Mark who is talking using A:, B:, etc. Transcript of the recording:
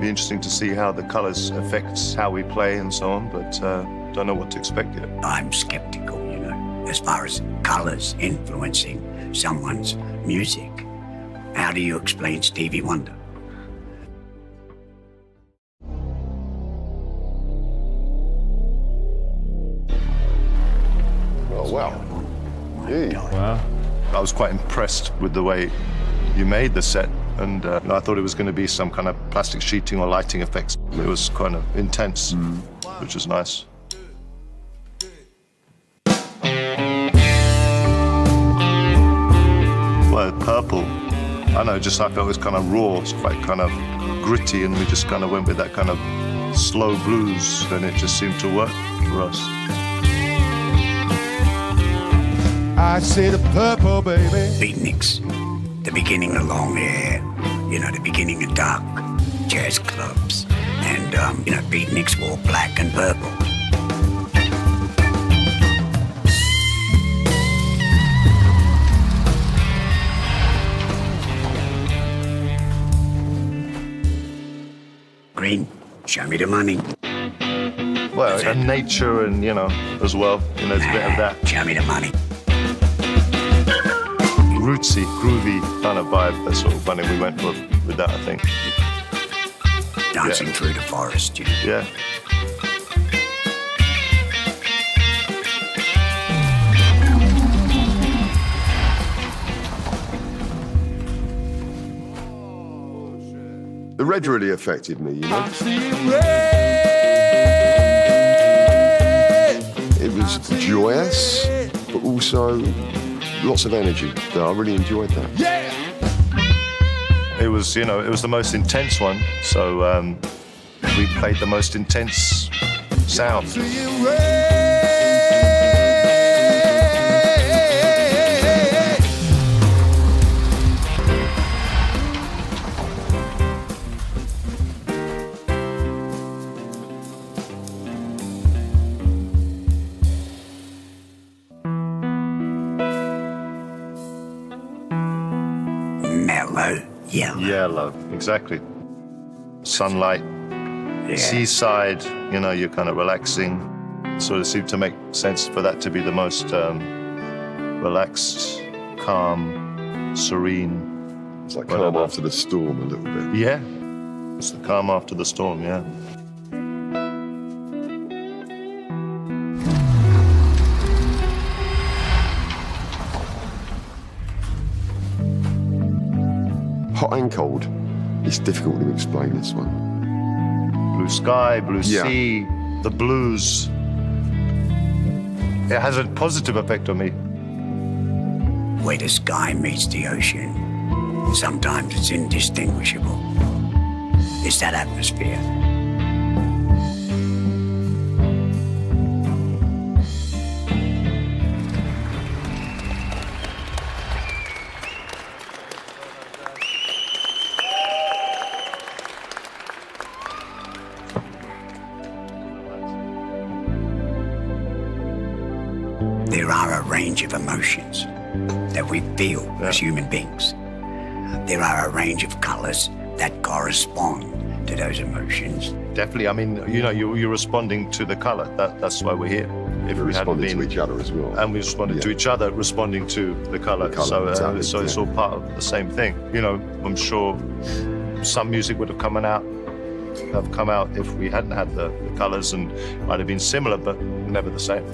A: be interesting to see how the colours affects how we play and so on, but don't know what to expect yet.
B: I'm skeptical, you know, as far as colours influencing someone's music. How do you explain Stevie Wonder?
C: Oh, wow. Yeah.
D: Wow.
A: I was quite impressed with the way you made the set, and I thought it was going to be some kind of plastic sheeting or lighting effects. It was kind of intense, which was nice. Well, Purple, I know, just I felt it was kind of raw, it's quite kind of gritty, and we just kind of went with that kind of slow blues, and it just seemed to work for us.
E: I say the Purple, baby.
B: Beatniks, the beginning of long hair, you know, the beginning of dark jazz clubs. And, you know, Beatniks wore black and purple. Green, show me the money.
A: Well, and nature and, you know, as well, you know, there's a bit of that.
B: Show me the money.
A: Rootsy, groovy kind of vibe. That's sort of funny. We went with that, I think.
B: Dancing through the forest, you know.
A: Yeah.
C: The red really affected me, you know.
E: I'm seeing red.
C: It was joyous, but also lots of energy. I really enjoyed that.
E: Yeah.
A: It was, you know, it was the most intense one. So we played the most intense sound.
E: Seeing red.
B: Mellow yellow.
A: Yellow, exactly. Sunlight, seaside, you know, you're kind of relaxing. So it seemed to make sense for that to be the most relaxed, calm, serene.
C: It's like calm after the storm a little bit.
A: Yeah, it's the calm after the storm, yeah.
C: Hot and cold. It's difficult to explain this one.
A: Blue sky, blue
C: Yeah.
A: sea, the blues. It has a positive effect on me.
B: Where the sky meets the ocean, sometimes it's indistinguishable. It's that atmosphere. There are a range of emotions that we feel as human beings. There are a range of colours that correspond to those emotions.
A: Definitely, I mean, you know, you're responding to the colour. That's why we're here. If
C: We responded to each other as well.
A: And we responded to each other, responding to the colour.
C: colour, exactly,
A: So it's all part of the same thing. You know, I'm sure some music would have come out if we hadn't had the colours, and might have been similar, but never the same.